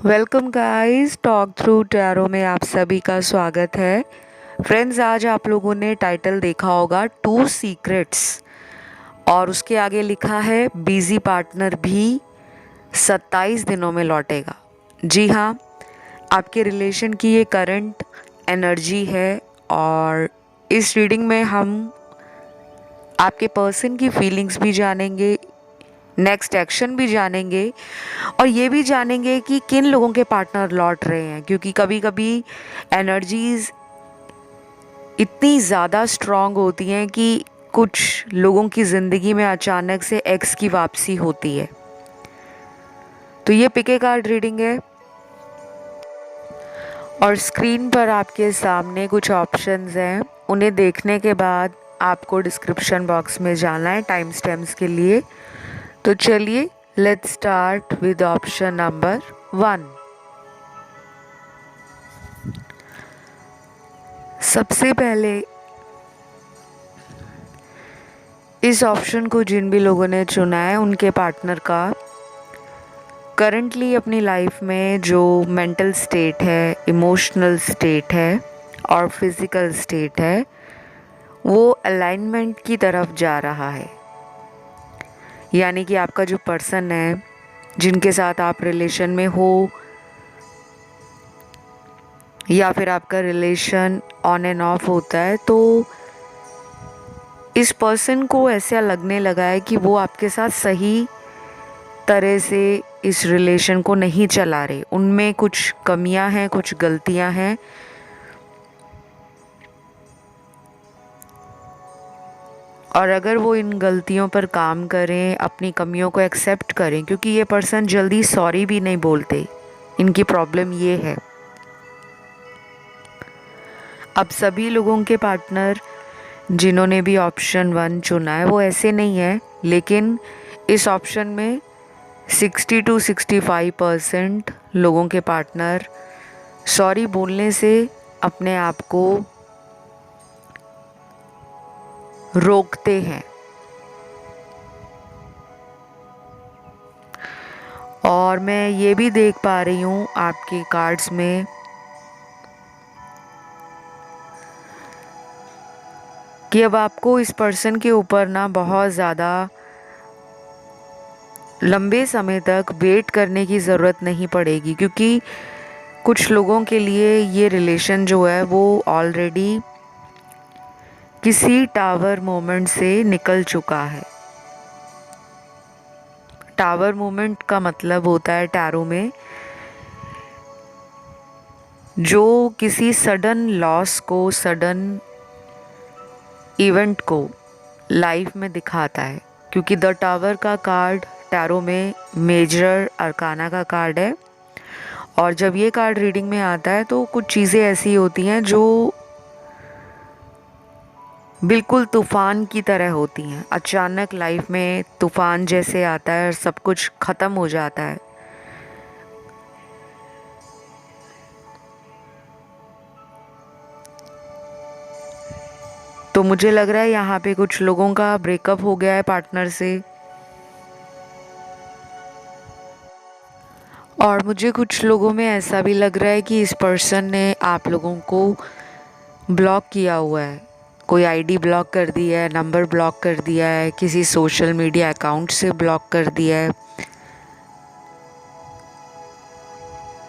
Welcome guys, talk through tarot में आप सभी का स्वागत है। फ्रेंड्स, आज आप लोगों ने टाइटल देखा होगा टू सीक्रेट्स और उसके आगे लिखा है बिजी पार्टनर भी 27 दिनों में लौटेगा। जी हाँ, आपके रिलेशन की ये करंट एनर्जी है और इस रीडिंग में हम आपके पर्सन की फीलिंग्स भी जानेंगे, नेक्स्ट एक्शन भी जानेंगे और ये भी जानेंगे कि किन लोगों के पार्टनर लौट रहे हैं, क्योंकि कभी कभी एनर्जीज इतनी ज़्यादा स्ट्रांग होती हैं कि कुछ लोगों की ज़िंदगी में अचानक से एक्स की वापसी होती है। तो ये पिके कार्ड रीडिंग है और स्क्रीन पर आपके सामने कुछ ऑप्शंस हैं। उन्हें देखने के बाद आपको डिस्क्रिप्शन बॉक्स में जाना है टाइम स्टैम्प्स के लिए। तो चलिए, let's start with option number 1। सबसे पहले इस ऑप्शन को जिन भी लोगों ने चुना है उनके पार्टनर का करंटली अपनी लाइफ में जो मेंटल स्टेट है, इमोशनल स्टेट है और फिजिकल स्टेट है, वो अलाइनमेंट की तरफ जा रहा है। यानी कि आपका जो पर्सन है, जिनके साथ आप रिलेशन में हो या फिर आपका रिलेशन ऑन एंड ऑफ होता है, तो इस पर्सन को ऐसा लगने लगा है कि वो आपके साथ सही तरह से इस रिलेशन को नहीं चला रहे। उनमें कुछ कमियां हैं, कुछ गलतियां हैं और अगर वो इन गलतियों पर काम करें, अपनी कमियों को एक्सेप्ट करें, क्योंकि ये पर्सन जल्दी सॉरी भी नहीं बोलते, इनकी प्रॉब्लम ये है। अब सभी लोगों के पार्टनर जिन्होंने भी ऑप्शन 1 चुना है वो ऐसे नहीं है, लेकिन इस ऑप्शन में 60 to 65% लोगों के पार्टनर सॉरी बोलने से अपने आप को रोकते हैं। और मैं ये भी देख पा रही हूँ आपके कार्ड्स में कि अब आपको इस पर्सन के ऊपर ना बहुत ज़्यादा लंबे समय तक वेट करने की ज़रूरत नहीं पड़ेगी, क्योंकि कुछ लोगों के लिए ये रिलेशन जो है वो ऑलरेडी किसी टावर मोमेंट से निकल चुका है। टावर मोमेंट का मतलब होता है टैरो में जो किसी सडन लॉस को, सडन इवेंट को लाइफ में दिखाता है, क्योंकि द टावर का कार्ड टैरो में मेजर अरकाना का कार्ड है। और जब ये कार्ड रीडिंग में आता है तो कुछ चीज़ें ऐसी होती हैं जो बिल्कुल तूफान की तरह होती हैं। अचानक लाइफ में तूफान जैसे आता है और सब कुछ ख़त्म हो जाता है। तो मुझे लग रहा है यहाँ पे कुछ लोगों का ब्रेकअप हो गया है पार्टनर से, और मुझे कुछ लोगों में ऐसा भी लग रहा है कि इस पर्सन ने आप लोगों को ब्लॉक किया हुआ है। कोई आईडी ब्लॉक कर दिया है, नंबर ब्लॉक कर दिया है, किसी सोशल मीडिया अकाउंट से ब्लॉक कर दिया है।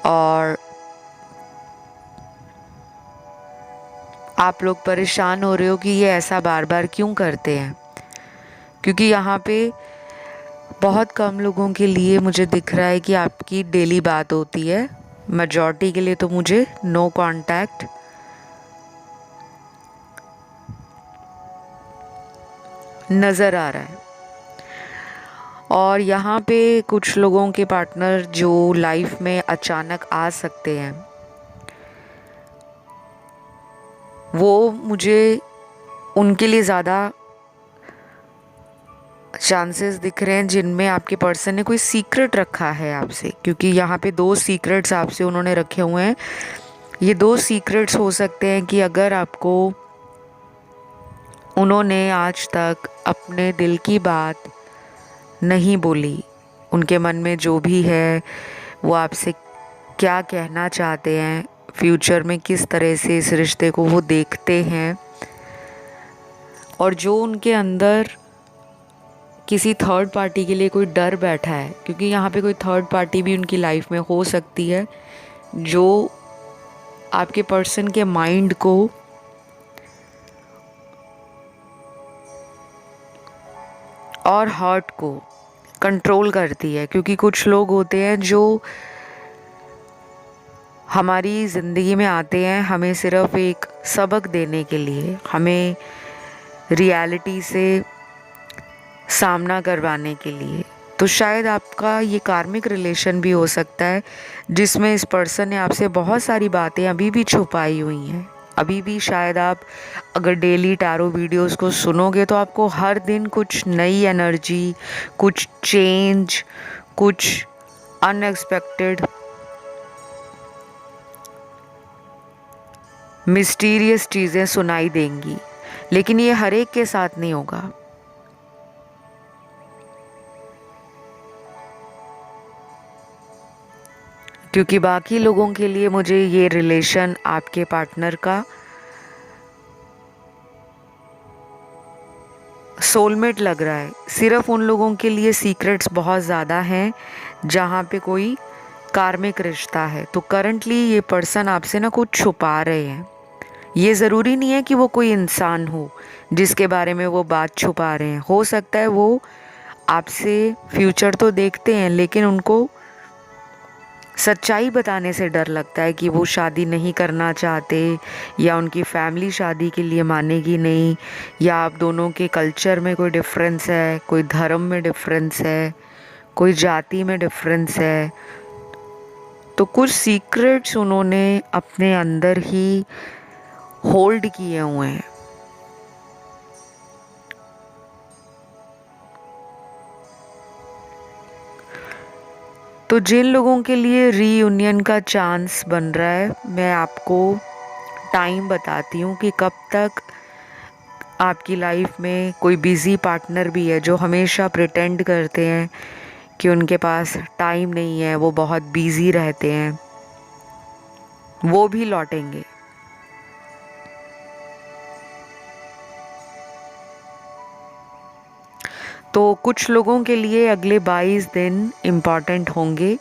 और आप लोग परेशान हो रहे हो कि ये ऐसा बार बार क्यों करते हैं, क्योंकि यहाँ पे बहुत कम लोगों के लिए मुझे दिख रहा है कि आपकी डेली बात होती है। मेजॉरिटी के लिए तो मुझे नो कांटेक्ट नज़र आ रहा है। और यहाँ पे कुछ लोगों के पार्टनर जो लाइफ में अचानक आ सकते हैं, वो मुझे उनके लिए ज़्यादा चांसेस दिख रहे हैं जिनमें आपके पर्सन ने कोई सीक्रेट रखा है आपसे, क्योंकि यहाँ पे 2 सीक्रेट्स आपसे उन्होंने रखे हुए हैं। ये 2 सीक्रेट्स हो सकते हैं कि अगर आपको उन्होंने आज तक अपने दिल की बात नहीं बोली, उनके मन में जो भी है वो आपसे क्या कहना चाहते हैं, फ्यूचर में किस तरह से इस रिश्ते को वो देखते हैं, और जो उनके अंदर किसी थर्ड पार्टी के लिए कोई डर बैठा है, क्योंकि यहाँ पे कोई थर्ड पार्टी भी उनकी लाइफ में हो सकती है जो आपके पर्सन के माइंड को और हार्ट को कंट्रोल करती है। क्योंकि कुछ लोग होते हैं जो हमारी ज़िंदगी में आते हैं हमें सिर्फ एक सबक देने के लिए, हमें रियलिटी से सामना करवाने के लिए। तो शायद आपका ये कार्मिक रिलेशन भी हो सकता है जिसमें इस पर्सन ने आपसे बहुत सारी बातें अभी भी छुपाई हुई हैं। अभी भी शायद आप अगर डेली टैरो वीडियोस को सुनोगे तो आपको हर दिन कुछ नई एनर्जी, कुछ चेंज, कुछ अनएक्सपेक्टेड मिस्टीरियस चीज़ें सुनाई देंगी, लेकिन ये हर एक के साथ नहीं होगा। क्योंकि बाकी लोगों के लिए मुझे ये रिलेशन आपके पार्टनर का सोलमेट लग रहा है। सिर्फ उन लोगों के लिए सीक्रेट्स बहुत ज़्यादा हैं जहाँ पे कोई कार्मिक रिश्ता है। तो करंटली ये पर्सन आपसे ना कुछ छुपा रहे हैं। ये ज़रूरी नहीं है कि वो कोई इंसान हो जिसके बारे में वो बात छुपा रहे हैं। हो सकता है वो आपसे फ्यूचर तो देखते हैं लेकिन उनको सच्चाई बताने से डर लगता है कि वो शादी नहीं करना चाहते, या उनकी फैमिली शादी के लिए मानेगी नहीं, या आप दोनों के कल्चर में कोई डिफरेंस है, कोई धर्म में डिफरेंस है, कोई जाति में डिफरेंस है। तो कुछ सीक्रेट्स उन्होंने अपने अंदर ही होल्ड किए हुए हैं। तो जिन लोगों के लिए रीयूनियन का चांस बन रहा है, मैं आपको टाइम बताती हूँ कि कब तक आपकी लाइफ में कोई बिज़ी पार्टनर भी है जो हमेशा प्रिटेंड करते हैं कि उनके पास टाइम नहीं है, वो बहुत बिज़ी रहते हैं, वो भी लौटेंगे। तो कुछ लोगों के लिए अगले 22 दिन इम्पॉर्टेंट होंगे,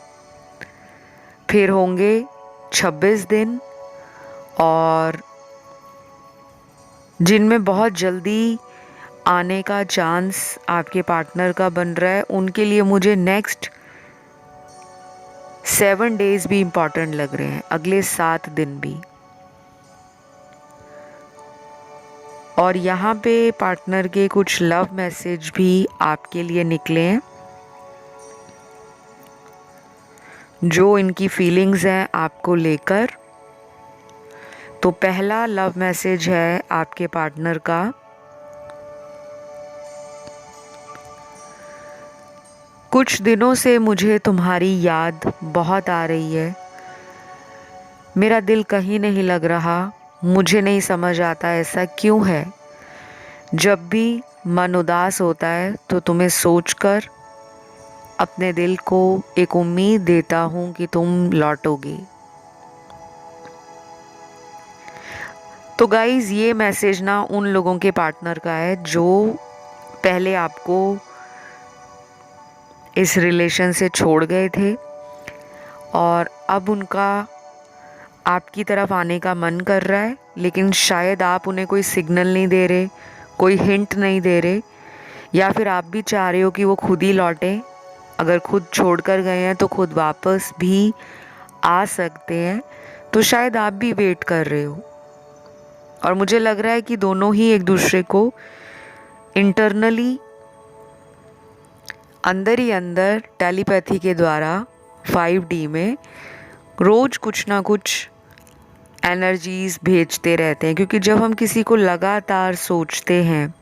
फिर होंगे 26 दिन, और जिनमें बहुत जल्दी आने का चांस आपके पार्टनर का बन रहा है उनके लिए मुझे नेक्स्ट 7 डेज़ भी इम्पॉर्टेंट लग रहे हैं, अगले 7 दिन भी। और यहाँ पे पार्टनर के कुछ लव मैसेज भी आपके लिए निकले हैं, जो इनकी फीलिंग्स हैं आपको लेकर। तो पहला लव मैसेज है आपके पार्टनर का, कुछ दिनों से मुझे तुम्हारी याद बहुत आ रही है, मेरा दिल कहीं नहीं लग रहा, मुझे नहीं समझ आता ऐसा क्यों है। जब भी मन उदास होता है तो तुम्हें सोचकर अपने दिल को एक उम्मीद देता हूँ कि तुम लौटोगे। तो गाइज़ ये मैसेज ना उन लोगों के पार्टनर का है जो पहले आपको इस रिलेशन से छोड़ गए थे और अब उनका आपकी तरफ आने का मन कर रहा है, लेकिन शायद आप उन्हें कोई सिग्नल नहीं दे रहे, कोई हिंट नहीं दे रहे, या फिर आप भी चाह रहे हो कि वो खुद ही लौटें। अगर खुद छोड़कर गए हैं तो खुद वापस भी आ सकते हैं। तो शायद आप भी वेट कर रहे हो, और मुझे लग रहा है कि दोनों ही एक दूसरे को इंटरनली अंदर ही अंदर टेलीपैथी के द्वारा 5D में रोज़ कुछ ना कुछ एनर्जीज़ भेजते रहते हैं। क्योंकि जब हम किसी को लगातार सोचते हैं,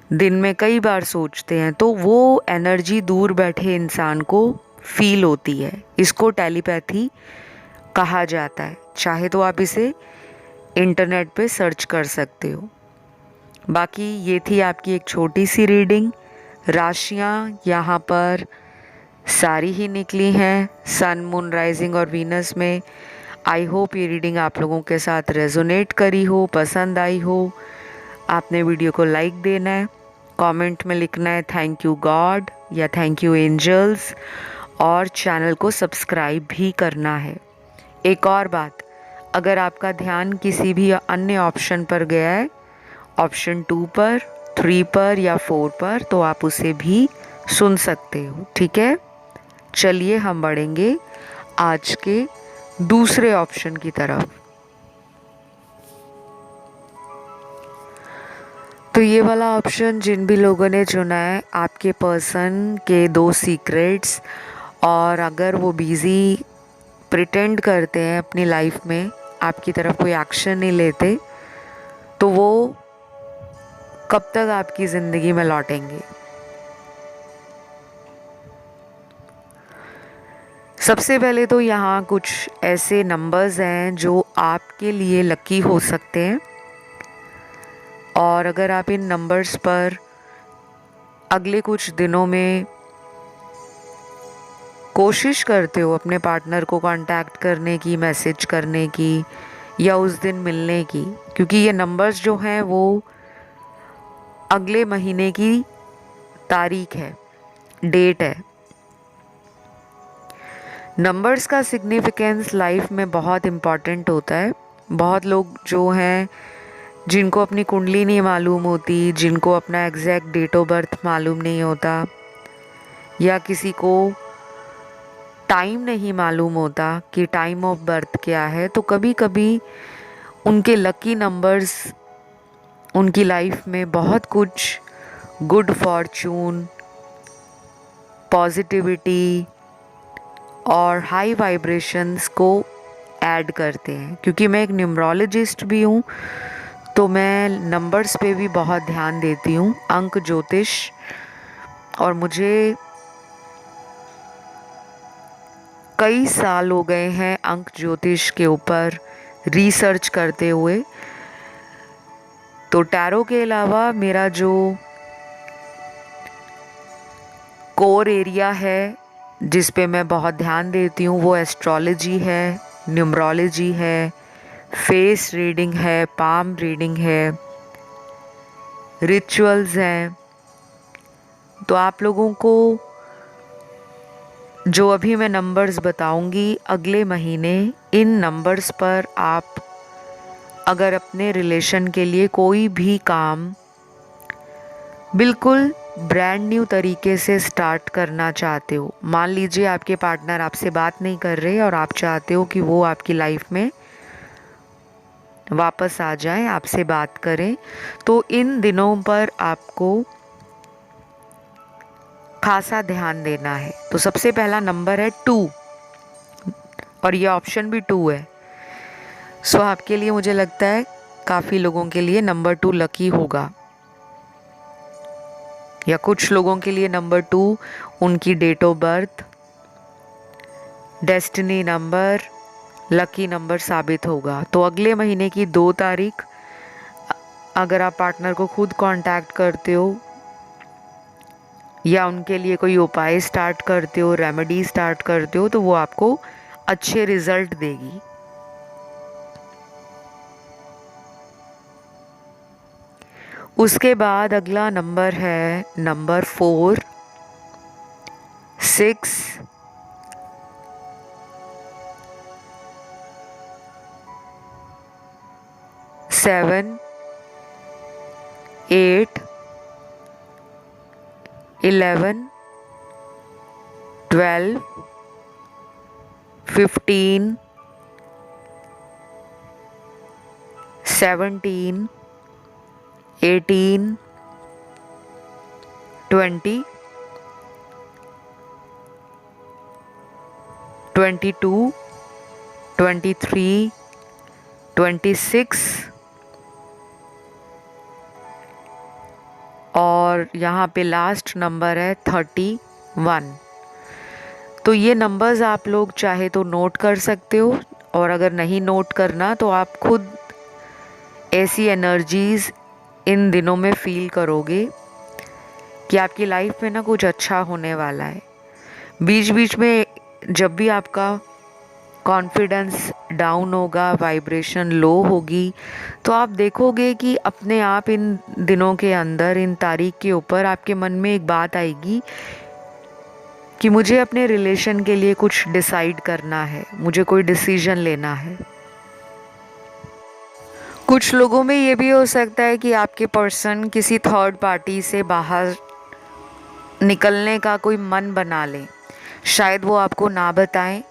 दिन में कई बार सोचते हैं, तो वो एनर्जी दूर बैठे इंसान को फील होती है। इसको टेलीपैथी कहा जाता है। चाहे तो आप इसे इंटरनेट पे सर्च कर सकते हो। बाकी ये थी आपकी एक छोटी सी रीडिंग। राशियाँ यहाँ पर सारी ही निकली हैं सन, मून, राइजिंग और वीनस में। आई होप ये रीडिंग आप लोगों के साथ रेजोनेट करी हो, पसंद आई हो। आपने वीडियो को लाइक देना है, कमेंट में लिखना है थैंक यू गॉड या थैंक यू एंजल्स, और चैनल को सब्सक्राइब भी करना है। एक और बात, अगर आपका ध्यान किसी भी अन्य ऑप्शन पर गया है, ऑप्शन 2 पर, 3 पर या 4 पर, तो आप उसे भी सुन सकते हो। ठीक है, चलिए हम बढ़ेंगे आज के दूसरे ऑप्शन की तरफ। तो ये वाला ऑप्शन जिन भी लोगों ने चुना है, आपके पर्सन के 2 सीक्रेट्स, और अगर वो बिज़ी प्रिटेंड करते हैं अपनी लाइफ में, आपकी तरफ कोई एक्शन नहीं लेते, तो वो कब तक आपकी ज़िंदगी में लौटेंगे। सबसे पहले तो यहाँ कुछ ऐसे नंबर्स हैं जो आपके लिए लकी हो सकते हैं, और अगर आप इन नंबर्स पर अगले कुछ दिनों में कोशिश करते हो अपने पार्टनर को कांटेक्ट करने की, मैसेज करने की या उस दिन मिलने की, क्योंकि ये नंबर्स जो हैं वो अगले महीने की तारीख है, डेट है। नंबर्स का सिग्निफिकेंस लाइफ में बहुत इम्पॉर्टेंट होता है। बहुत लोग जो हैं जिनको अपनी कुंडली नहीं मालूम होती, जिनको अपना एग्जैक्ट डेट ऑफ बर्थ मालूम नहीं होता, या किसी को टाइम नहीं मालूम होता कि टाइम ऑफ बर्थ क्या है, तो कभी कभी उनके लकी नंबर्स उनकी लाइफ में बहुत कुछ गुड फॉर्चून, पॉजिटिविटी और हाई वाइब्रेशंस को ऐड करते हैं। क्योंकि मैं एक न्यूमरोलॉजिस्ट भी हूँ, तो मैं नंबर्स पे भी बहुत ध्यान देती हूँ, अंक ज्योतिष, और मुझे कई साल हो गए हैं अंक ज्योतिष के ऊपर रिसर्च करते हुए। तो टैरो के अलावा मेरा जो कोर एरिया है जिस पे मैं बहुत ध्यान देती हूँ वो एस्ट्रोलॉजी है, न्यूमरोलॉजी है, फेस रीडिंग है, पाम रीडिंग है, रिचुअल्स हैं। तो आप लोगों को जो अभी मैं नंबर्स बताऊंगी, अगले महीने इन नंबर्स पर आप अगर अपने रिलेशन के लिए कोई भी काम बिल्कुल ब्रांड न्यू तरीके से स्टार्ट करना चाहते हो, मान लीजिए आपके पार्टनर आपसे बात नहीं कर रहे और आप चाहते हो कि वो आपकी लाइफ में वापस आ जाए, आपसे बात करें, तो इन दिनों पर आपको खासा ध्यान देना है। तो सबसे पहला नंबर है 2, और ये ऑप्शन भी 2 है। सो आपके लिए मुझे लगता है काफ़ी लोगों के लिए नंबर 2 लकी होगा, या कुछ लोगों के लिए नंबर 2 उनकी date of birth, destiny number, lucky number साबित होगा। तो अगले महीने की 2 तारीख अगर आप पार्टनर को खुद कांटेक्ट करते हो या उनके लिए कोई उपाय स्टार्ट करते हो, रेमेडी स्टार्ट करते हो, तो वो आपको अच्छे रिजल्ट देगी। उसके बाद अगला नंबर है नंबर 4, 6, 7, 8, 11, 12, 15, 17, 18, 20, 22, 23, 26, और यहाँ पे लास्ट नंबर है 31। तो ये नंबर्स आप लोग चाहे तो नोट कर सकते हो, और अगर नहीं नोट करना तो आप खुद ऐसी एनर्जीज़ इन दिनों में फील करोगे कि आपकी लाइफ में ना कुछ अच्छा होने वाला है। बीच बीच में जब भी आपका कॉन्फिडेंस डाउन होगा, वाइब्रेशन लो होगी, तो आप देखोगे कि अपने आप इन दिनों के अंदर, इन तारीख के ऊपर आपके मन में एक बात आएगी कि मुझे अपने रिलेशन के लिए कुछ डिसाइड करना है, मुझे कोई डिसीजन लेना है। कुछ लोगों में ये भी हो सकता है कि आपके पर्सन किसी थर्ड पार्टी से बाहर निकलने का कोई मन बना ले, शायद वो आपको ना बताएं।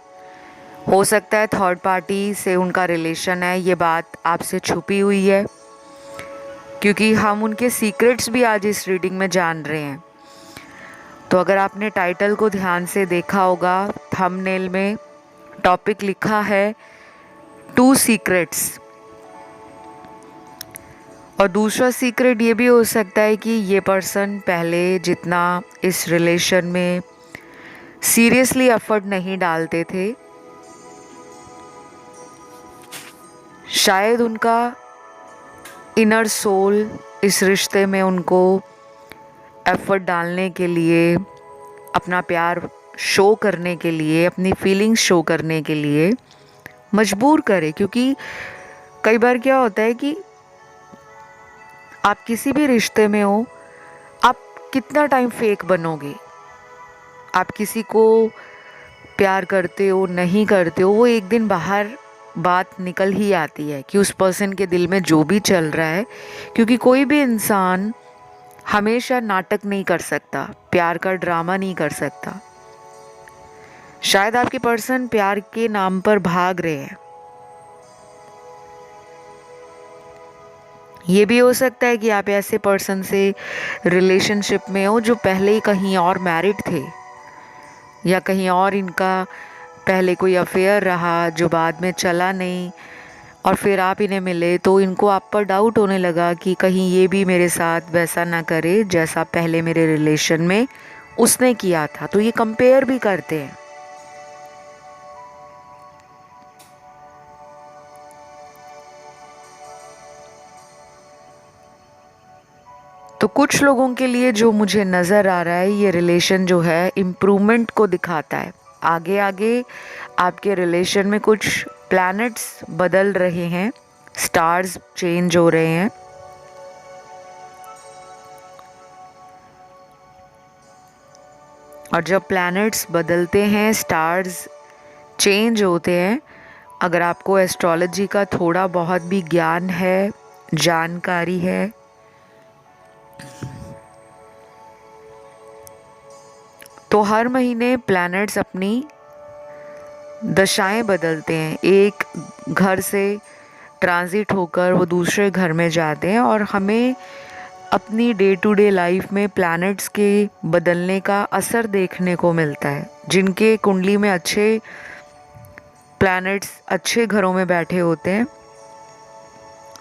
हो सकता है थर्ड पार्टी से उनका रिलेशन है, ये बात आपसे छुपी हुई है, क्योंकि हम उनके सीक्रेट्स भी आज इस रीडिंग में जान रहे हैं। तो अगर आपने टाइटल को ध्यान से देखा होगा, थंबनेल में टॉपिक लिखा है 2 सीक्रेट्स। और दूसरा सीक्रेट ये भी हो सकता है कि ये पर्सन पहले जितना इस रिलेशन में सीरियसली एफर्ट नहीं डालते थे, शायद उनका इनर सोल इस रिश्ते में उनको एफर्ट डालने के लिए, अपना प्यार शो करने के लिए, अपनी फीलिंग्स शो करने के लिए मजबूर करे। क्योंकि कई बार क्या होता है कि आप किसी भी रिश्ते में हो, आप कितना टाइम फेक बनोगे। आप किसी को प्यार करते हो नहीं करते हो, वो एक दिन बाहर बात निकल ही आती है कि उस पर्सन के दिल में जो भी चल रहा है। क्योंकि कोई भी इंसान हमेशा नाटक नहीं कर सकता, प्यार का ड्रामा नहीं कर सकता। शायद आपके पर्सन प्यार के नाम पर भाग रहे हैं। ये भी हो सकता है कि आप ऐसे पर्सन से रिलेशनशिप में हो जो पहले ही कहीं और मैरिड थे, या कहीं और इनका पहले कोई अफेयर रहा जो बाद में चला नहीं, और फिर आप इन्हें मिले तो इनको आप पर डाउट होने लगा कि कहीं ये भी मेरे साथ वैसा ना करे जैसा पहले मेरे रिलेशन में उसने किया था। तो ये कंपेयर भी करते हैं। तो कुछ लोगों के लिए जो मुझे नज़र आ रहा है, ये रिलेशन जो है इम्प्रूवमेंट को दिखाता है। आगे आगे आपके रिलेशन में कुछ प्लैनेट्स बदल रहे हैं, स्टार्स चेंज हो रहे हैं। और जब प्लैनेट्स बदलते हैं, स्टार्स चेंज होते हैं, अगर आपको एस्ट्रोलॉजी का थोड़ा बहुत भी ज्ञान है, जानकारी है, तो हर महीने प्लैनेट्स अपनी दशाएं बदलते हैं। एक घर से ट्रांजिट होकर वो दूसरे घर में जाते हैं, और हमें अपनी डे टू डे लाइफ में प्लैनेट्स के बदलने का असर देखने को मिलता है। जिनके कुंडली में अच्छे प्लैनेट्स अच्छे घरों में बैठे होते हैं,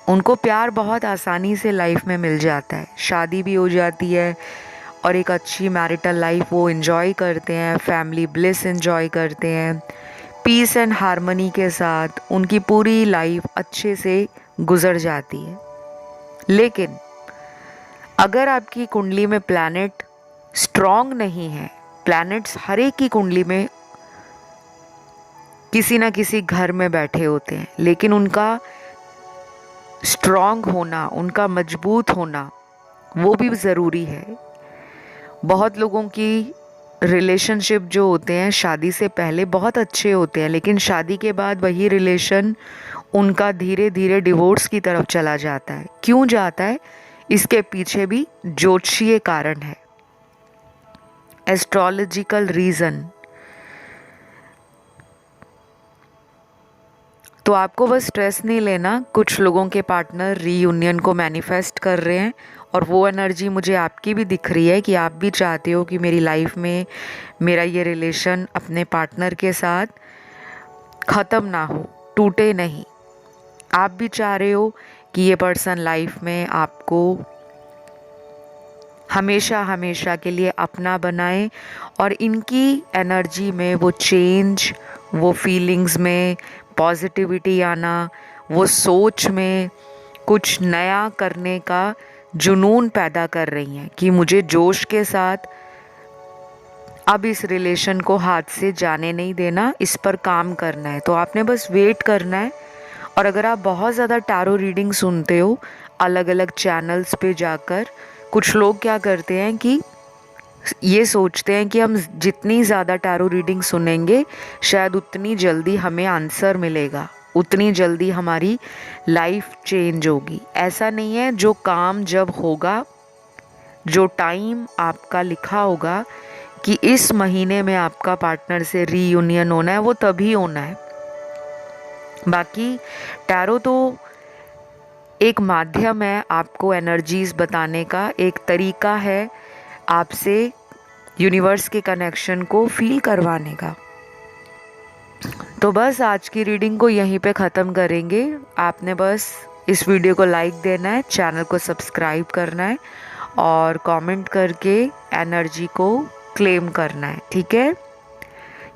उनको प्यार बहुत आसानी से लाइफ में मिल जाता है, शादी भी हो जाती है, और एक अच्छी मैरिटल लाइफ वो एंजॉय करते हैं, फैमिली ब्लिस एंजॉय करते हैं, पीस एंड हार्मनी के साथ उनकी पूरी लाइफ अच्छे से गुजर जाती है। लेकिन अगर आपकी कुंडली में प्लैनेट स्ट्रॉन्ग नहीं है, प्लैनेट्स हर एक की कुंडली में किसी ना किसी घर में बैठे होते हैं, लेकिन उनका स्ट्रॉन्ग होना, उनका मजबूत होना वो भी ज़रूरी है। बहुत लोगों की रिलेशनशिप जो होते हैं शादी से पहले बहुत अच्छे होते हैं, लेकिन शादी के बाद वही रिलेशन उनका धीरे धीरे डिवोर्स की तरफ चला जाता है। क्यों जाता है? इसके पीछे भी ज्योतिषीय कारण है, एस्ट्रोलॉजिकल रीज़न। तो आपको बस स्ट्रेस नहीं लेना। कुछ लोगों के पार्टनर रीयूनियन को मैनिफेस्ट कर रहे हैं, और वो एनर्जी मुझे आपकी भी दिख रही है कि आप भी चाहते हो कि मेरी लाइफ में मेरा ये रिलेशन अपने पार्टनर के साथ ख़त्म ना हो, टूटे नहीं। आप भी चाह रहे हो कि ये पर्सन लाइफ में आपको हमेशा हमेशा के लिए अपना बनाए, और इनकी एनर्जी में वो चेंज, वो फीलिंग्स में पॉजिटिविटी आना, वो सोच में कुछ नया करने का जुनून पैदा कर रही हैं कि मुझे जोश के साथ अब इस रिलेशन को हाथ से जाने नहीं देना, इस पर काम करना है। तो आपने बस वेट करना है। और अगर आप बहुत ज़्यादा टैरो रीडिंग सुनते हो अलग अलग चैनल्स पे जाकर, कुछ लोग क्या करते हैं कि ये सोचते हैं कि हम जितनी ज़्यादा टैरो रीडिंग सुनेंगे शायद उतनी जल्दी हमें आंसर मिलेगा, उतनी जल्दी हमारी लाइफ चेंज होगी। ऐसा नहीं है। जो काम जब होगा, जो टाइम आपका लिखा होगा कि इस महीने में आपका पार्टनर से रीयूनियन होना है, वो तभी होना है। बाकी टैरो तो एक माध्यम है आपको एनर्जीज बताने का, एक तरीका है आपसे यूनिवर्स के कनेक्शन को फील करवाने का। तो बस आज की रीडिंग को यहीं पे ख़त्म करेंगे। आपने बस इस वीडियो को लाइक देना है, चैनल को सब्सक्राइब करना है और कमेंट करके एनर्जी को क्लेम करना है, ठीक है।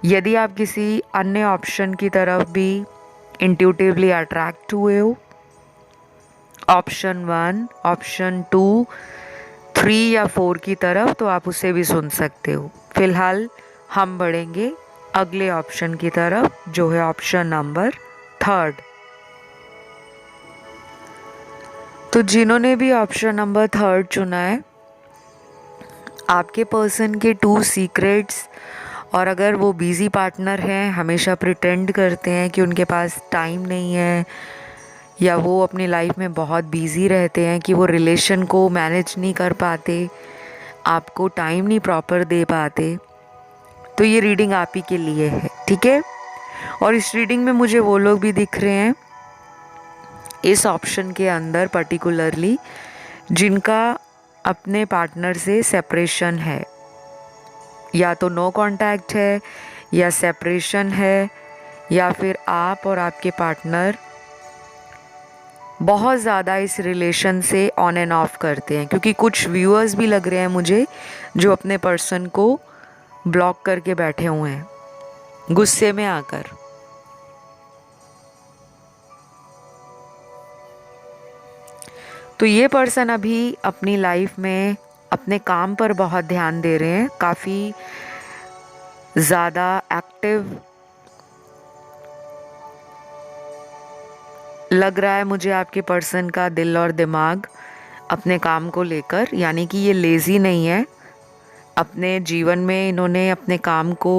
यदि आप किसी अन्य ऑप्शन की तरफ भी इंट्यूटिवली अट्रैक्ट हुए हो, ऑप्शन 1, ऑप्शन 2, 3 या 4 की तरफ, तो आप उसे भी सुन सकते हो। फिलहाल हम बढ़ेंगे अगले ऑप्शन की तरफ, जो है ऑप्शन नंबर 3। तो जिन्होंने भी ऑप्शन नंबर 3 चुना है, आपके पर्सन के 2 सीक्रेट्स, और अगर वो बिज़ी पार्टनर हैं, हमेशा प्रिटेंड करते हैं कि उनके पास टाइम नहीं है, या वो अपनी लाइफ में बहुत बिज़ी रहते हैं कि वो रिलेशन को मैनेज नहीं कर पाते, आपको टाइम नहीं प्रॉपर दे पाते, तो ये रीडिंग आप ही के लिए है, ठीक है। और इस रीडिंग में मुझे वो लोग भी दिख रहे हैं इस ऑप्शन के अंदर पर्टिकुलरली, जिनका अपने पार्टनर से सेपरेशन है, या तो नो कांटेक्ट है, या सेपरेशन है, या फिर आप और आपके पार्टनर बहुत ज़्यादा इस रिलेशन से ऑन एंड ऑफ करते हैं। क्योंकि कुछ व्यूअर्स भी लग रहे हैं मुझे जो अपने पर्सन को ब्लॉक करके बैठे हुए हैं गुस्से में आकर। तो ये पर्सन अभी अपनी लाइफ में अपने काम पर बहुत ध्यान दे रहे हैं, काफ़ी ज़्यादा एक्टिव लग रहा है मुझे आपके पर्सन का दिल और दिमाग अपने काम को लेकर। यानी कि ये लेज़ी नहीं है, अपने जीवन में इन्होंने अपने काम को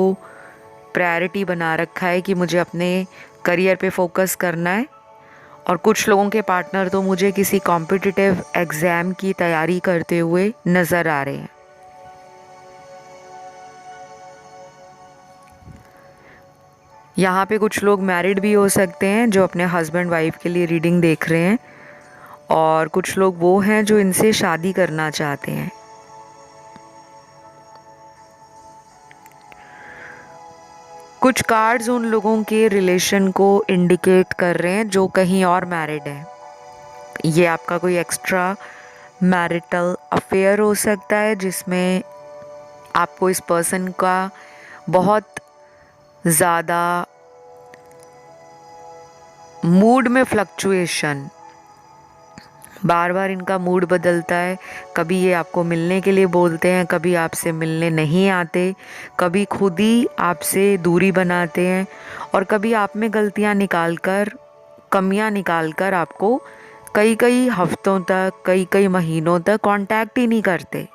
प्रायोरिटी बना रखा है कि मुझे अपने करियर पे फोकस करना है। और कुछ लोगों के पार्टनर तो मुझे किसी कॉम्पिटिटिव एग्ज़ाम की तैयारी करते हुए नज़र आ रहे हैं। यहाँ पे कुछ लोग मैरिड भी हो सकते हैं जो अपने हस्बैंड वाइफ के लिए रीडिंग देख रहे हैं, और कुछ लोग वो हैं जो इनसे शादी करना चाहते हैं। कुछ कार्ड्स उन लोगों के रिलेशन को इंडिकेट कर रहे हैं जो कहीं और मैरिड है। ये आपका कोई एक्स्ट्रा मैरिटल अफेयर हो सकता है जिसमें आपको इस पर्सन का बहुत ज़्यादा मूड में फ्लक्चुएशन, बार बार इनका मूड बदलता है। कभी ये आपको मिलने के लिए बोलते हैं, कभी आपसे मिलने नहीं आते, कभी खुद ही आपसे दूरी बनाते हैं, और कभी आप में गलतियां निकालकर, कमियां निकालकर आपको कई कई हफ्तों तक, कई कई महीनों तक कांटेक्ट ही नहीं करते।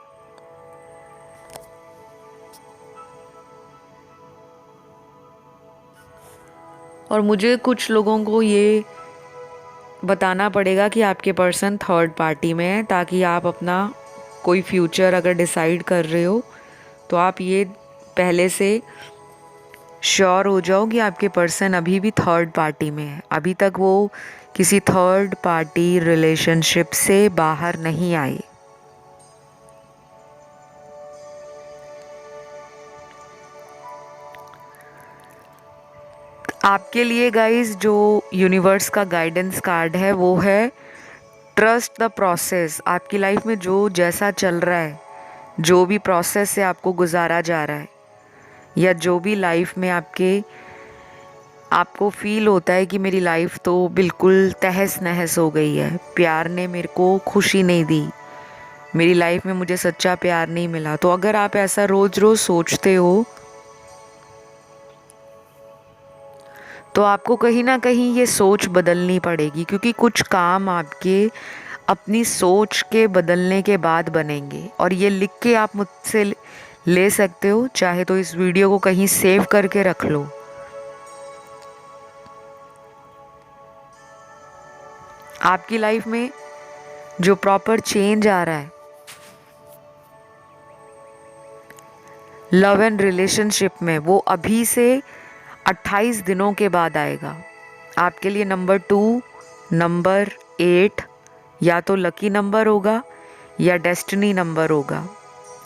और मुझे कुछ लोगों को ये बताना पड़ेगा कि आपके पर्सन थर्ड पार्टी में है, ताकि आप अपना कोई फ्यूचर अगर डिसाइड कर रहे हो तो आप ये पहले से श्योर हो जाओ कि आपके पर्सन अभी भी थर्ड पार्टी में है। अभी तक वो किसी थर्ड पार्टी रिलेशनशिप से बाहर नहीं आए। आपके लिए गाइस जो यूनिवर्स का गाइडेंस कार्ड है वो है ट्रस्ट द प्रोसेस। आपकी लाइफ में जो जैसा चल रहा है, जो भी प्रोसेस से आपको गुजारा जा रहा है, या जो भी लाइफ में आपको फील होता है कि मेरी लाइफ तो बिल्कुल तहस नहस हो गई है, प्यार ने मेरे को खुशी नहीं दी, मेरी लाइफ में मुझे सच्चा प्यार नहीं मिला। तो अगर आप ऐसा रोज रोज सोचते हो तो आपको कहीं ना कहीं ये सोच बदलनी पड़ेगी, क्योंकि कुछ काम आपके अपनी सोच के बदलने के बाद बनेंगे। और ये लिख के आप मुझसे ले सकते हो, चाहे तो इस वीडियो को कहीं सेव करके रख लो। आपकी लाइफ में जो प्रॉपर चेंज आ रहा है लव एंड रिलेशनशिप में, वो अभी से 28 दिनों के बाद आएगा। आपके लिए नंबर 2, नंबर 8 या तो लकी नंबर होगा या डेस्टिनी नंबर होगा।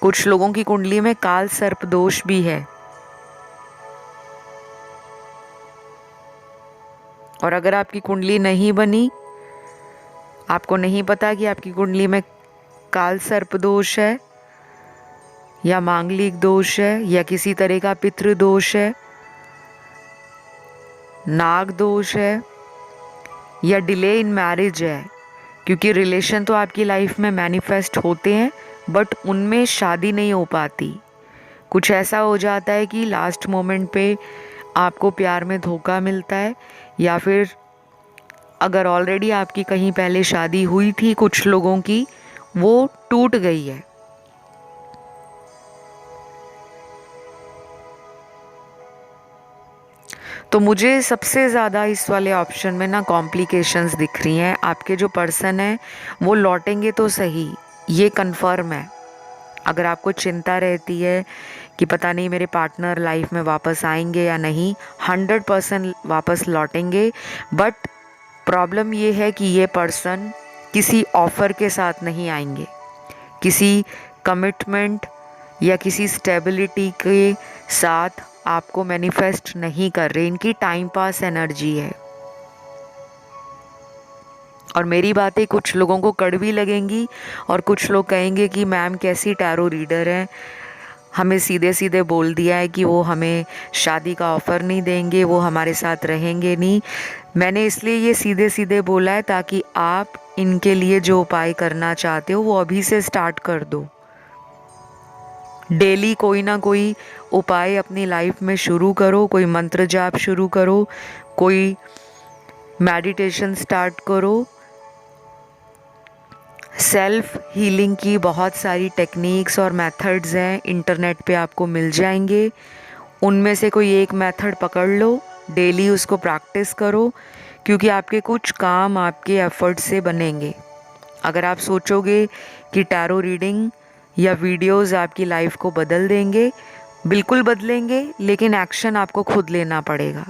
कुछ लोगों की कुंडली में काल सर्प दोष भी है। और अगर आपकी कुंडली नहीं बनी, आपको नहीं पता कि आपकी कुंडली में काल सर्प दोष है या मांगलिक दोष है या किसी तरह का पितृ दोष है, नाग दोष है या डिले इन मैरिज है, क्योंकि रिलेशन तो आपकी लाइफ में मैनिफेस्ट होते हैं बट उनमें शादी नहीं हो पाती। कुछ ऐसा हो जाता है कि लास्ट मोमेंट पे आपको प्यार में धोखा मिलता है, या फिर अगर ऑलरेडी आपकी कहीं पहले शादी हुई थी कुछ लोगों की, वो टूट गई है। तो मुझे सबसे ज़्यादा इस वाले ऑप्शन में ना कॉम्प्लिकेशंस दिख रही हैं। आपके जो पर्सन है वो लौटेंगे तो सही, ये कन्फर्म है। अगर आपको चिंता रहती है कि पता नहीं मेरे पार्टनर लाइफ में वापस आएंगे या नहीं, 100% वापस लौटेंगे। बट प्रॉब्लम ये है कि ये पर्सन किसी ऑफ़र के साथ नहीं आएंगे, किसी कमिटमेंट या किसी स्टेबिलिटी के साथ आपको मैनिफेस्ट नहीं कर रहे। इनकी टाइम पास एनर्जी है। और मेरी बातें कुछ लोगों को कड़वी लगेंगी और कुछ लोग कहेंगे कि मैम कैसी टैरो रीडर है, हमें सीधे सीधे बोल दिया है कि वो हमें शादी का ऑफ़र नहीं देंगे, वो हमारे साथ रहेंगे नहीं। मैंने इसलिए ये सीधे सीधे बोला है ताकि आप इनके लिए जो उपाय करना चाहते हो वो अभी से स्टार्ट कर दो। डेली कोई ना कोई उपाय अपनी लाइफ में शुरू करो, कोई मंत्र जाप शुरू करो, कोई मेडिटेशन स्टार्ट करो। सेल्फ हीलिंग की बहुत सारी टेक्निक्स और मेथड्स हैं, इंटरनेट पे आपको मिल जाएंगे। उनमें से कोई एक मेथड पकड़ लो, डेली उसको प्रैक्टिस करो, क्योंकि आपके कुछ काम आपके एफर्ट से बनेंगे। अगर आप सोचोगे कि टैरो रीडिंग या वीडियोस आपकी लाइफ को बदल देंगे, बिल्कुल बदलेंगे, लेकिन एक्शन आपको खुद लेना पड़ेगा,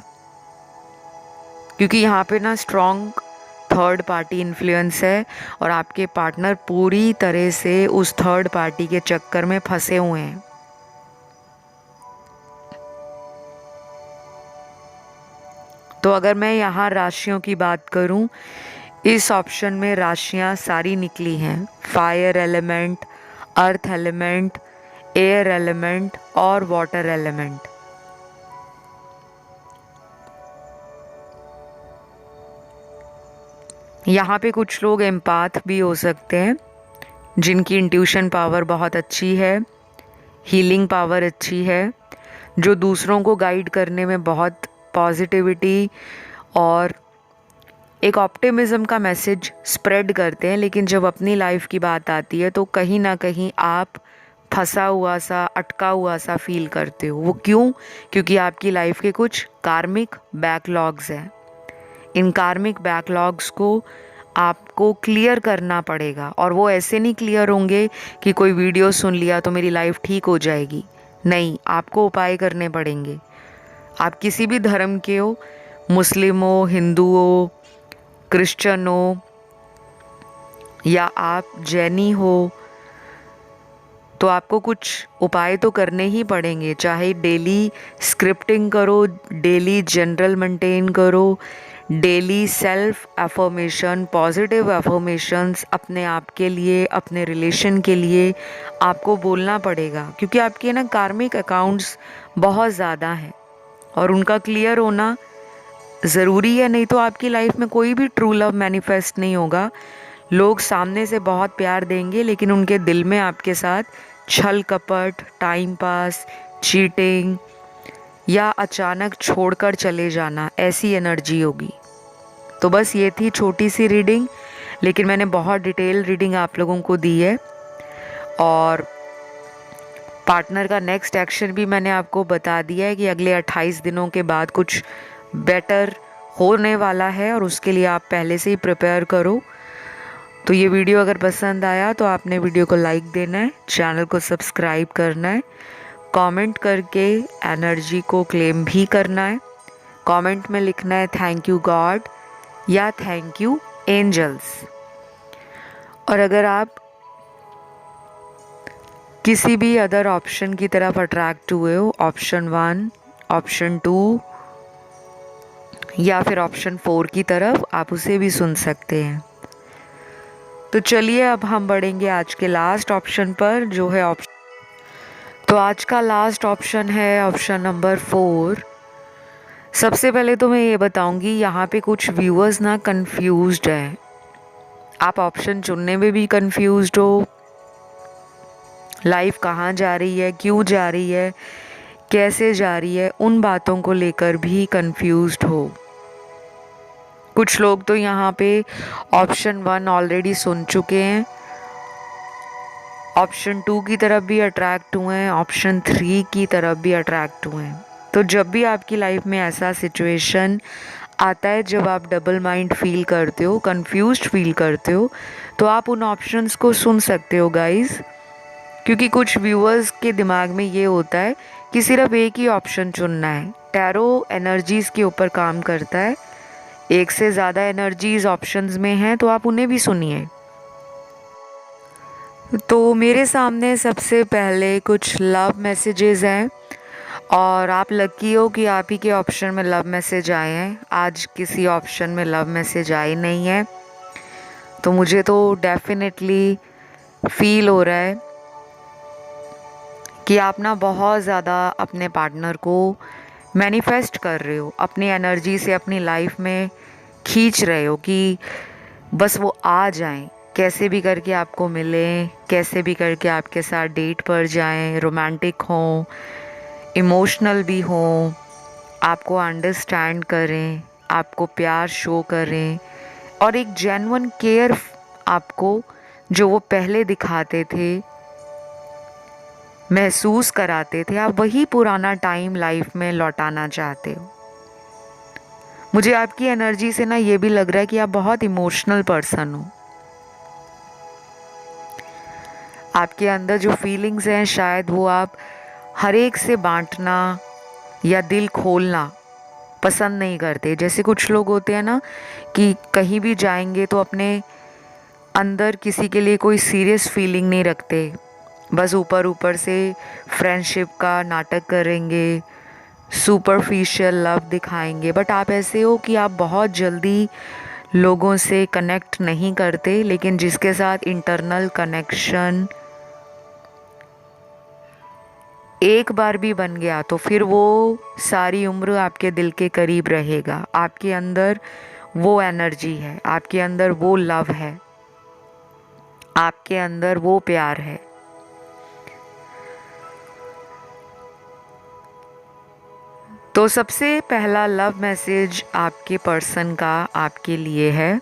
क्योंकि यहाँ पे ना स्ट्रॉन्ग थर्ड पार्टी इन्फ्लुएंस है और आपके पार्टनर पूरी तरह से उस थर्ड पार्टी के चक्कर में फंसे हुए हैं। तो अगर मैं यहाँ राशियों की बात करूँ, इस ऑप्शन में राशियाँ सारी निकली हैं। Fire element, earth element, air element और वाटर एलिमेंट। यहाँ पे कुछ लोग एम्पाथ भी हो सकते हैं, जिनकी इंट्यूशन पावर बहुत अच्छी है, हीलिंग पावर अच्छी है, जो दूसरों को गाइड करने में बहुत पॉजिटिविटी और एक ऑप्टिमिज्म का मैसेज स्प्रेड करते हैं। लेकिन जब अपनी लाइफ की बात आती है तो कहीं ना कहीं आप फंसा हुआ सा, अटका हुआ सा फील करते हो। वो क्यों? क्योंकि आपकी लाइफ के कुछ कार्मिक बैकलॉग्स हैं। इन कार्मिक बैकलॉग्स को आपको क्लियर करना पड़ेगा, और वो ऐसे नहीं क्लियर होंगे कि कोई वीडियो सुन लिया तो मेरी लाइफ ठीक हो जाएगी। नहीं, आपको उपाय करने पड़ेंगे। आप किसी भी धर्म के हो, मुस्लिम हो, हिंदू हो, क्रिश्चियन हो या आप जैनी हो, तो आपको कुछ उपाय तो करने ही पड़ेंगे। चाहे डेली स्क्रिप्टिंग करो, डेली जनरल मेंटेन करो, daily self affirmation, positive affirmations अपने आप के लिए, अपने रिलेशन के लिए आपको बोलना पड़ेगा, क्योंकि आपके ना कार्मिक अकाउंट्स बहुत ज़्यादा हैं और उनका क्लियर होना ज़रूरी है। नहीं तो आपकी लाइफ में कोई भी ट्रू लव मैनिफेस्ट नहीं होगा। लोग सामने से बहुत प्यार देंगे लेकिन उनके दिल में आपके साथ छल कपट, टाइम पास, चीटिंग या अचानक छोड़कर चले जाना, ऐसी एनर्जी होगी। तो बस ये थी छोटी सी रीडिंग, लेकिन मैंने बहुत डिटेल रीडिंग आप लोगों को दी है। और पार्टनर का नेक्स्ट एक्शन भी मैंने आपको बता दिया है कि अगले 28 दिनों के बाद कुछ बेटर होने वाला है और उसके लिए आप पहले से ही प्रिपेयर करो। तो ये वीडियो अगर पसंद आया तो आपने वीडियो को लाइक देना है, चैनल को सब्सक्राइब करना है, कमेंट करके एनर्जी को क्लेम भी करना है। कमेंट में लिखना है थैंक यू गॉड या थैंक यू एंजल्स। और अगर आप किसी भी अदर ऑप्शन की तरफ अट्रैक्ट हुए हो, ऑप्शन 1, ऑप्शन 2 या फिर ऑप्शन 4 की तरफ, आप उसे भी सुन सकते हैं। तो चलिए अब हम बढ़ेंगे आज के लास्ट ऑप्शन पर, जो है तो आज का लास्ट ऑप्शन है ऑप्शन नंबर 4। सबसे पहले तो मैं ये बताऊंगी, यहाँ पे कुछ व्यूअर्स ना कंफ्यूज्ड हैं। आप ऑप्शन चुनने में भी कंफ्यूज्ड हो, लाइफ कहाँ जा रही है, क्यों जा रही है, कैसे जा रही है, उन बातों को लेकर भी कंफ्यूज्ड हो। कुछ लोग तो यहाँ पे ऑप्शन 1 ऑलरेडी सुन चुके हैं, ऑप्शन 2 की तरफ भी अट्रैक्ट हुए हैं, ऑप्शन 3 की तरफ भी अट्रैक्ट हुए हैं। तो जब भी आपकी लाइफ में ऐसा सिचुएशन आता है जब आप डबल माइंड फील करते हो, कंफ्यूज्ड फील करते हो, तो आप उन ऑप्शंस को सुन सकते हो गाइस। क्योंकि कुछ व्यूअर्स के दिमाग में ये होता है कि सिर्फ एक ही ऑप्शन चुनना है। टैरो एनर्जीज़ के ऊपर काम करता है, एक से ज़्यादा एनर्जीज ऑप्शंस में हैं, तो आप उन्हें भी सुनिए। तो मेरे सामने सबसे पहले कुछ लव मैसेजेस हैं और आप लकी हो कि आप ही के ऑप्शन में लव मैसेज आए हैं। आज किसी ऑप्शन में लव मैसेज आए नहीं है, तो मुझे तो डेफिनेटली फील हो रहा है कि आप ना बहुत ज़्यादा अपने पार्टनर को मैनिफेस्ट कर रहे हो, अपनी एनर्जी से अपनी लाइफ में खींच रहे हो कि बस वो आ जाएं, कैसे भी करके आपको मिलें, कैसे भी करके आपके साथ डेट पर जाएं, रोमांटिक हों, इमोशनल भी हों, आपको अंडरस्टैंड करें, आपको प्यार शो करें और एक जेन्युइन केयर आपको जो वो पहले दिखाते थे, महसूस कराते थे, आप वही पुराना टाइम लाइफ में लौटाना चाहते हो। मुझे आपकी एनर्जी से ना ये भी लग रहा है कि आप बहुत इमोशनल पर्सन हो। आपके अंदर जो फीलिंग्स हैं शायद वो आप हर एक से बांटना या दिल खोलना पसंद नहीं करते। जैसे कुछ लोग होते हैं ना कि कहीं भी जाएंगे तो अपने अंदर किसी के लिए कोई सीरियस फीलिंग नहीं रखते, बस ऊपर ऊपर से फ्रेंडशिप का नाटक करेंगे, सुपरफिशियल लव दिखाएंगे। बट आप ऐसे हो कि आप बहुत जल्दी लोगों से कनेक्ट नहीं करते, लेकिन जिसके साथ इंटरनल कनेक्शन एक बार भी बन गया तो फिर वो सारी उम्र आपके दिल के करीब रहेगा। आपके अंदर वो एनर्जी है, आपके अंदर वो लव है, आपके अंदर वो प्यार है। तो सबसे पहला लव मैसेज आपके पर्सन का आपके लिए है।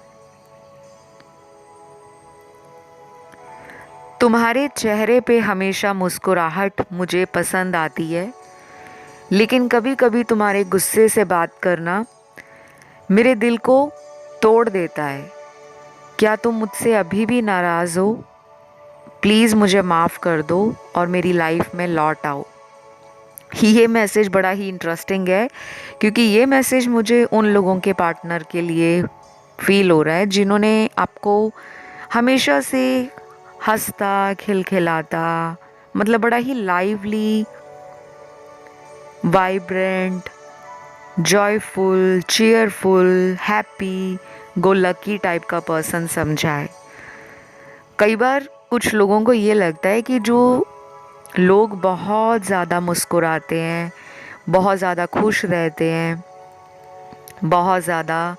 तुम्हारे चेहरे पे हमेशा मुस्कुराहट मुझे पसंद आती है, लेकिन कभी कभी तुम्हारे गुस्से से बात करना मेरे दिल को तोड़ देता है। क्या तुम मुझसे अभी भी नाराज़ हो? प्लीज़ मुझे माफ़ कर दो और मेरी लाइफ में लौट आओ। ये मैसेज बड़ा ही इंटरेस्टिंग है, क्योंकि ये मैसेज मुझे उन लोगों के पार्टनर के लिए फील हो रहा है जिन्होंने आपको हमेशा से हंसता खिलखिलाता, मतलब बड़ा ही lively, vibrant, joyful, cheerful, happy, go lucky type का पर्सन समझा है। कई बार कुछ लोगों को ये लगता है कि जो लोग बहुत ज़्यादा मुस्कुराते हैं, बहुत ज़्यादा खुश रहते हैं, बहुत ज़्यादा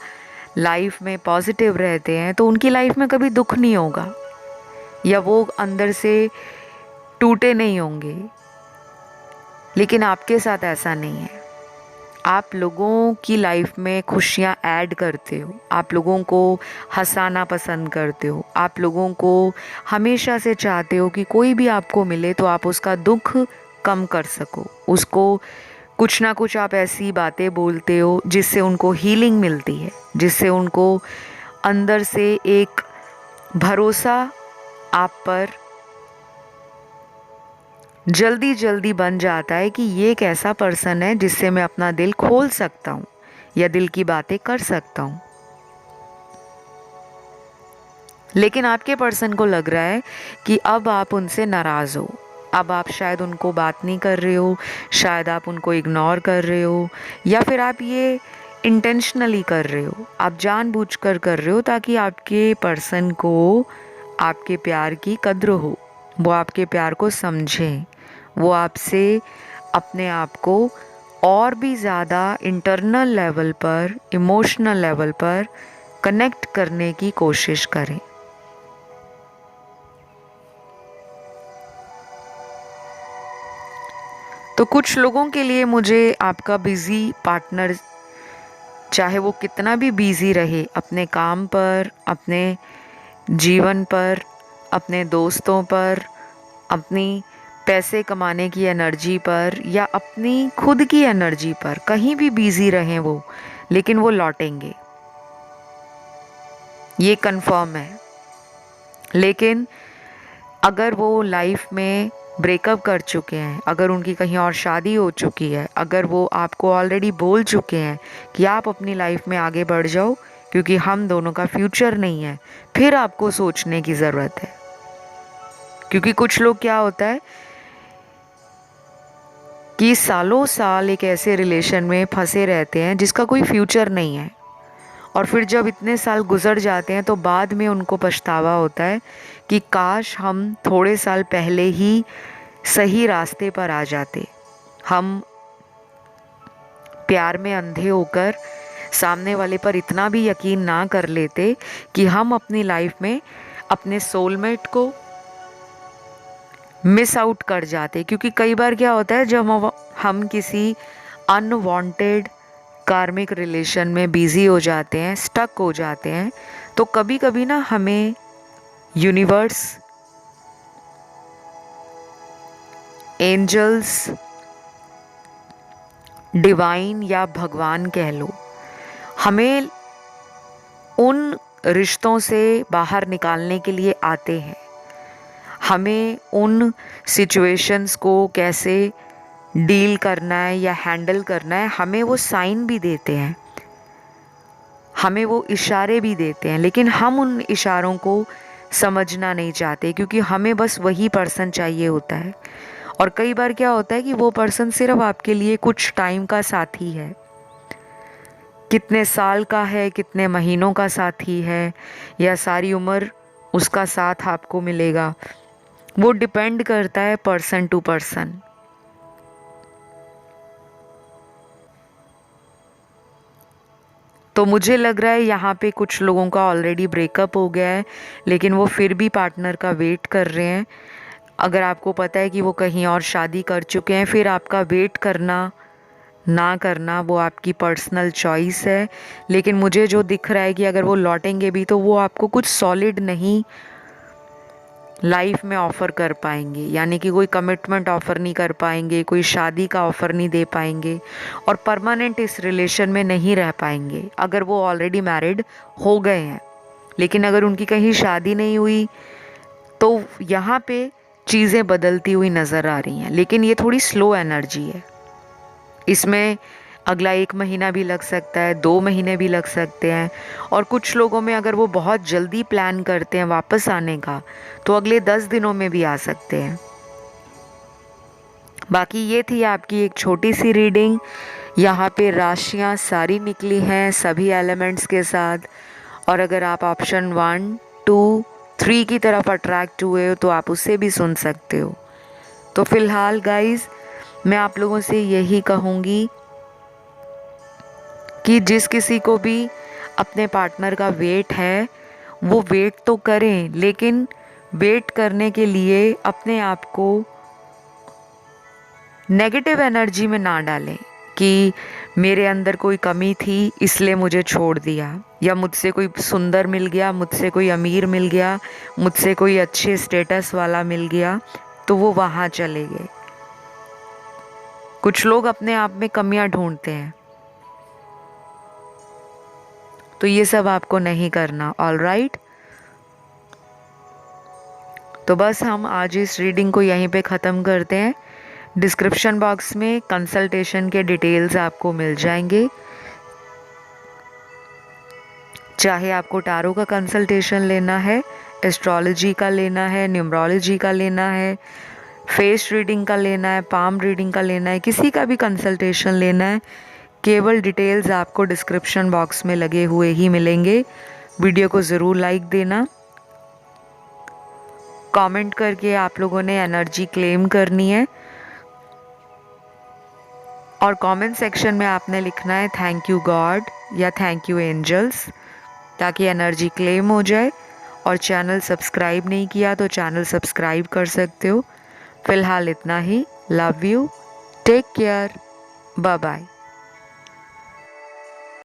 लाइफ में पॉजिटिव रहते हैं तो उनकी लाइफ में कभी दुख नहीं होगा या वो अंदर से टूटे नहीं होंगे। लेकिन आपके साथ ऐसा नहीं है। आप लोगों की लाइफ में खुशियाँ ऐड करते हो, आप लोगों को हंसाना पसंद करते हो, आप लोगों को हमेशा से चाहते हो कि कोई भी आपको मिले तो आप उसका दुख कम कर सको, उसको कुछ ना कुछ आप ऐसी बातें बोलते हो जिससे उनको हीलिंग मिलती है, जिससे उनको अंदर से एक भरोसा आप पर जल्दी जल्दी बन जाता है कि ये एक ऐसा पर्सन है जिससे मैं अपना दिल खोल सकता हूँ या दिल की बातें कर सकता हूँ। लेकिन आपके पर्सन को लग रहा है कि अब आप उनसे नाराज़ हो, अब आप शायद उनको बात नहीं कर रहे हो, शायद आप उनको इग्नोर कर रहे हो, या फिर आप ये इंटेंशनली कर रहे हो, आप जानबूझकर कर रहे हो ताकि आपके पर्सन को आपके प्यार की कद्र हो, वो आपके प्यार को समझें, वो आपसे अपने आप को और भी ज़्यादा इंटरनल लेवल पर, इमोशनल लेवल पर कनेक्ट करने की कोशिश करें। तो कुछ लोगों के लिए मुझे आपका बिज़ी पार्टनर, चाहे वो कितना भी बिज़ी रहे, अपने काम पर, अपने जीवन पर, अपने दोस्तों पर, अपनी पैसे कमाने की एनर्जी पर या अपनी खुद की एनर्जी पर, कहीं भी बिज़ी रहें वो, लेकिन वो लौटेंगे, ये कंफर्म है। लेकिन अगर वो लाइफ में ब्रेकअप कर चुके हैं, अगर उनकी कहीं और शादी हो चुकी है, अगर वो आपको ऑलरेडी बोल चुके हैं कि आप अपनी लाइफ में आगे बढ़ जाओ क्योंकि हम दोनों का फ्यूचर नहीं है, फिर आपको सोचने की ज़रूरत है। क्योंकि कुछ लोग क्या होता है कि सालों साल एक ऐसे रिलेशन में फंसे रहते हैं जिसका कोई फ्यूचर नहीं है, और फिर जब इतने साल गुजर जाते हैं तो बाद में उनको पछतावा होता है कि काश हम थोड़े साल पहले ही सही रास्ते पर आ जाते, हम प्यार में अंधे होकर सामने वाले पर इतना भी यकीन ना कर लेते कि हम अपनी लाइफ में अपने सोलमेट को मिस आउट कर जाते। क्योंकि कई बार क्या होता है, जब हम किसी अनवांटेड कार्मिक रिलेशन में बिजी हो जाते हैं, स्टक हो जाते हैं, तो कभी कभी ना हमें यूनिवर्स, एंजल्स, डिवाइन या भगवान कह लो, हमें उन रिश्तों से बाहर निकालने के लिए आते हैं, हमें उन सिचुएशंस को कैसे डील करना है या हैंडल करना है, हमें वो साइन भी देते हैं, हमें वो इशारे भी देते हैं, लेकिन हम उन इशारों को समझना नहीं चाहते क्योंकि हमें बस वही पर्सन चाहिए होता है। और कई बार क्या होता है कि वो पर्सन सिर्फ आपके लिए कुछ टाइम का साथी है, कितने साल का है, कितने महीनों का साथी है, या सारी उम्र उसका साथ आपको मिलेगा, वो डिपेंड करता है पर्सन टू पर्सन। तो मुझे लग रहा है यहाँ पे कुछ लोगों का ऑलरेडी ब्रेकअप हो गया है, लेकिन वो फिर भी पार्टनर का वेट कर रहे हैं। अगर आपको पता है कि वो कहीं और शादी कर चुके हैं, फिर आपका वेट करना ना करना वो आपकी पर्सनल चॉइस है। लेकिन मुझे जो दिख रहा है कि अगर वो लौटेंगे भी तो वो आपको कुछ सॉलिड नहीं लाइफ में ऑफ़र कर पाएंगे, यानी कि कोई कमिटमेंट ऑफ़र नहीं कर पाएंगे, कोई शादी का ऑफ़र नहीं दे पाएंगे, और परमानेंट इस रिलेशन में नहीं रह पाएंगे अगर वो ऑलरेडी मैरिड हो गए हैं। लेकिन अगर उनकी कहीं शादी नहीं हुई तो यहाँ पे चीज़ें बदलती हुई नज़र आ रही हैं, लेकिन ये थोड़ी स्लो एनर्जी है, इसमें अगला 1 महीना भी लग सकता है, 2 महीने भी लग सकते हैं, और कुछ लोगों में अगर वो बहुत जल्दी प्लान करते हैं वापस आने का तो अगले 10 दिनों में भी आ सकते हैं। बाकी ये थी आपकी एक छोटी सी रीडिंग। यहाँ पे राशियाँ सारी निकली हैं सभी एलिमेंट्स के साथ, और अगर आप ऑप्शन 1, 2, 3 की तरफ अट्रैक्ट हुए हो तो आप उससे भी सुन सकते हो। तो फिलहाल गाइज मैं आप लोगों से यही कहूँगी कि जिस किसी को भी अपने पार्टनर का वेट है वो वेट तो करें, लेकिन वेट करने के लिए अपने आप को नेगेटिव एनर्जी में ना डालें कि मेरे अंदर कोई कमी थी इसलिए मुझे छोड़ दिया, या मुझसे कोई सुंदर मिल गया, मुझसे कोई अमीर मिल गया, मुझसे कोई अच्छे स्टेटस वाला मिल गया तो वो वहाँ चले गए। कुछ लोग अपने आप में कमियां ढूंढते हैं, तो ये सब आपको नहीं करना। ऑल राइट, तो बस हम आज इस रीडिंग को यहीं पे ख़त्म करते हैं। डिस्क्रिप्शन बॉक्स में कंसल्टेशन के डिटेल्स आपको मिल जाएंगे। चाहे आपको टारो का कंसल्टेशन लेना है, एस्ट्रोलॉजी का लेना है, न्यूमरोलॉजी का लेना है, फेस रीडिंग का लेना है, पाम रीडिंग का लेना है, किसी का भी कंसल्टेशन लेना है, केवल डिटेल्स आपको डिस्क्रिप्शन बॉक्स में लगे हुए ही मिलेंगे। वीडियो को ज़रूर लाइक देना। कमेंट करके आप लोगों ने एनर्जी क्लेम करनी है और कमेंट सेक्शन में आपने लिखना है थैंक यू गॉड या थैंक यू एंजल्स, ताकि एनर्जी क्लेम हो जाए। और चैनल सब्सक्राइब नहीं किया तो चैनल सब्सक्राइब कर सकते हो। फ़िलहाल इतना ही। Love you, take care, bye bye.